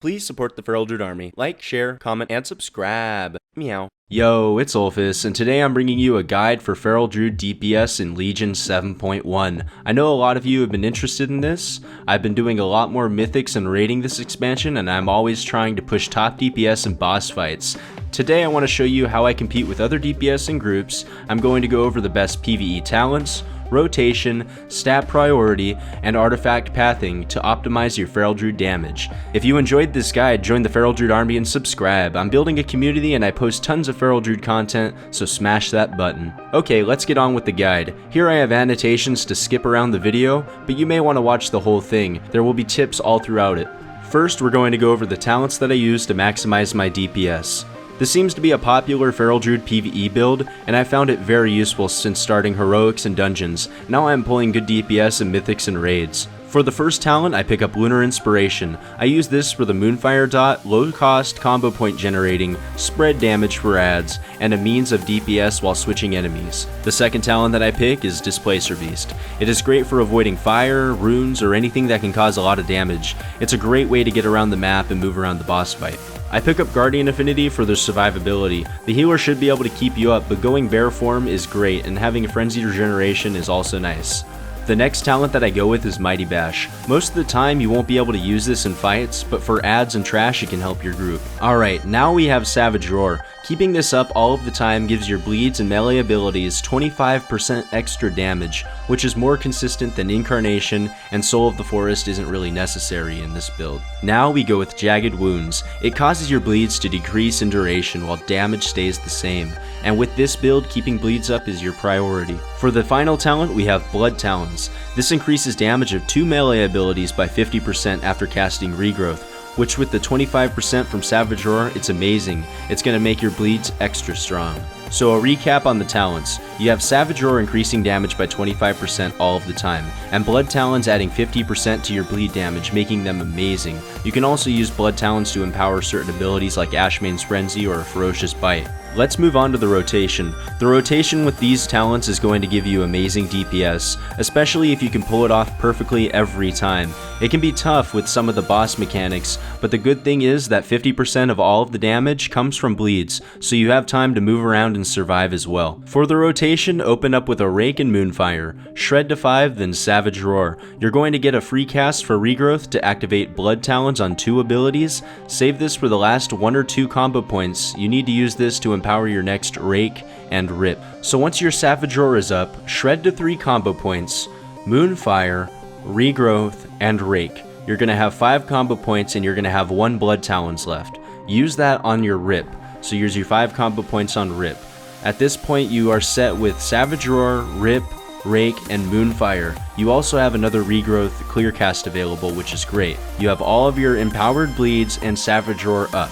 Please support the Feral Druid army. Like, share, comment, and subscribe. Meow. Yo, it's Olfis, and today I'm bringing you a guide for Feral Druid DPS in Legion 7.1. I know a lot of you have been interested in this. I've been doing a lot more mythics and raiding this expansion, and I'm always trying to push top DPS in boss fights. Today I want to show you how I compete with other DPS in groups. I'm going to go over the best PvE talents, rotation, stat priority, and artifact pathing to optimize your Feral Druid damage. If you enjoyed this guide, join the Feral Druid army and subscribe. I'm building a community and I post tons of Feral Druid content, so smash that button. Okay, let's get on with the guide. Here I have annotations to skip around the video, but you may want to watch the whole thing. There will be tips all throughout it. First, we're going to go over the talents that I use to maximize my DPS. This seems to be a popular Feral Druid PvE build, and I found it very useful since starting heroics and dungeons. Now I am pulling good DPS in mythics and raids. For the first talent, I pick up Lunar Inspiration. I use this for the Moonfire dot, low cost combo point generating, spread damage for adds, and a means of DPS while switching enemies. The second talent that I pick is Displacer Beast. It is great for avoiding fire, runes, or anything that can cause a lot of damage. It's a great way to get around the map and move around the boss fight. I pick up Guardian Affinity for their survivability. The healer should be able to keep you up, but going bear form is great, and having a frenzied regeneration is also nice. The next talent that I go with is Mighty Bash. Most of the time you won't be able to use this in fights, but for adds and trash it can help your group. Alright, now we have Savage Roar. Keeping this up all of the time gives your bleeds and melee abilities 25% extra damage, which is more consistent than Incarnation, and Soul of the Forest isn't really necessary in this build. Now we go with Jagged Wounds. It causes your bleeds to decrease in duration while damage stays the same, and with this build, keeping bleeds up is your priority. For the final talent, we have Blood Talons. This increases damage of 2 melee abilities by 50% after casting Regrowth, which with the 25% from Savage Roar, it's amazing. It's going to make your bleeds extra strong. So a recap on the talents. You have Savage Roar increasing damage by 25% all of the time, and Blood Talons adding 50% to your bleed damage, making them amazing. You can also use Blood Talons to empower certain abilities like Ashmane's Frenzy or a Ferocious Bite. Let's move on to the rotation. The rotation with these talents is going to give you amazing DPS, especially if you can pull it off perfectly every time. It can be tough with some of the boss mechanics, but the good thing is that 50% of all of the damage comes from bleeds, so you have time to move around and survive as well. For the rotation, open up with a Rake and Moonfire, Shred to 5, then Savage Roar. You're going to get a free cast for Regrowth to activate Blood Talons on 2 abilities. Save this for the last 1 or 2 combo points. You need to use this to empower your next Rake and Rip. So once your Savage Roar is up, Shred to 3 combo points, Moonfire, Regrowth, and Rake. You're going to have 5 combo points and you're going to have 1 Blood Talons left. Use that on your Rip. So use your 5 combo points on Rip. At this point you are set with Savage Roar, Rip, Rake, and Moonfire. You also have another Regrowth clear cast available, which is great. You have all of your empowered bleeds and Savage Roar up.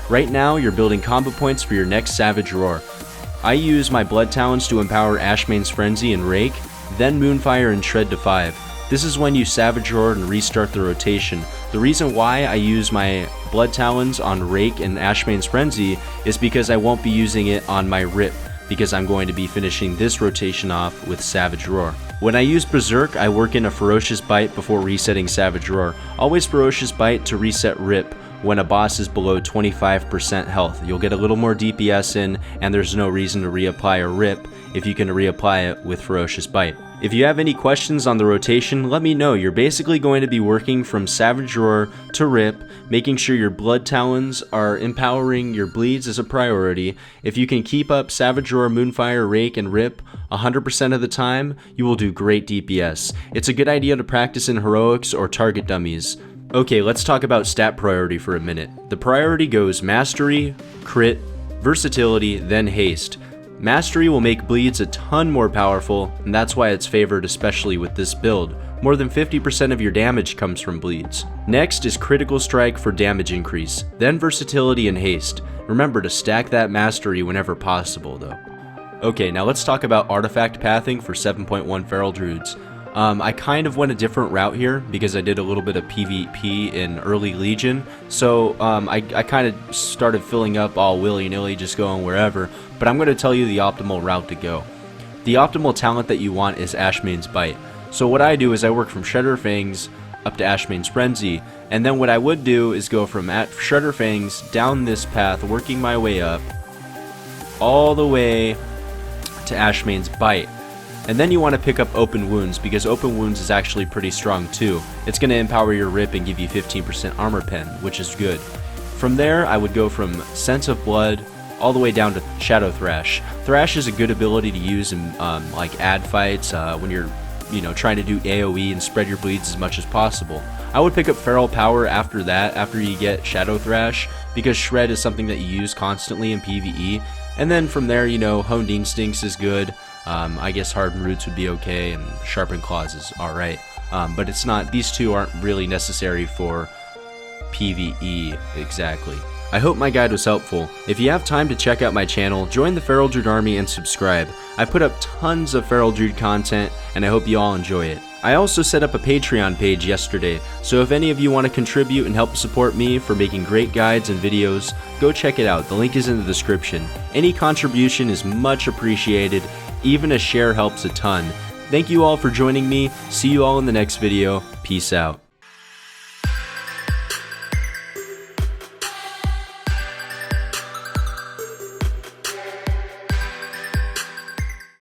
Right now you're building combo points for your next Savage Roar. I use my Blood Talons to empower Ashmane's Frenzy and Rake, then Moonfire and Shred to 5. This is when you Savage Roar and restart the rotation. The reason why I use my Blood Talons on Rake and Ashmane's Frenzy is because I won't be using it on my Rip, because I'm going to be finishing this rotation off with Savage Roar. When I use Berserk, I work in a Ferocious Bite before resetting Savage Roar. Always Ferocious Bite to reset Rip when a boss is below 25% health. You'll get a little more DPS in, and there's no reason to reapply a Rip if you can reapply it with Ferocious Bite. If you have any questions on the rotation, let me know. You're basically going to be working from Savage Roar to Rip, making sure your Blood Talons are empowering your bleeds as a priority. If you can keep up Savage Roar, Moonfire, Rake, and Rip 100% of the time, you will do great DPS. It's a good idea to practice in heroics or target dummies. Okay, let's talk about stat priority for a minute. The priority goes Mastery, Crit, Versatility, then Haste. Mastery will make bleeds a ton more powerful, and that's why it's favored especially with this build. More than 50% of your damage comes from bleeds. Next is Critical Strike for damage increase, then Versatility and Haste. Remember to stack that Mastery whenever possible though. Okay, now let's talk about artifact pathing for 7.1 Feral Druids. I kind of went a different route here because I did a little bit of PvP in early Legion, so I kind of started filling up all willy-nilly, just going wherever, but I'm going to tell you the optimal route to go. The optimal talent that you want is Ashmane's Bite. So what I do is I work from Shredder Fangs, up to Ashmane's Frenzy. And then what I would do is go from at Shredder Fangs down this path, working my way up all the way to Ashmane's Bite. And then you want to pick up Open Wounds, because Open Wounds is actually pretty strong too. It's going to empower your Rip and give you 15% armor pen, which is good. From there, I would go from Sense of Blood all the way down to Shadow Thrash. Thrash is a good ability to use in like ad fights when you're trying to do AoE and spread your bleeds as much as possible. I would pick up Feral Power after that, after you get Shadow Thrash, because Shred is something that you use constantly in PvE. And then from there, Honed Instincts is good. I guess Hardened Roots would be okay, and Sharpened Claws is alright. But it's not, these two aren't really necessary for PvE exactly. I hope my guide was helpful. If you have time to check out my channel, join the Feral Druid army and subscribe. I put up tons of Feral Druid content, and I hope you all enjoy it. I also set up a Patreon page yesterday, so if any of you want to contribute and help support me for making great guides and videos, go check it out. The link is in the description. Any contribution is much appreciated. Even a share helps a ton. Thank you all for joining me. See you all in the next video. Peace out.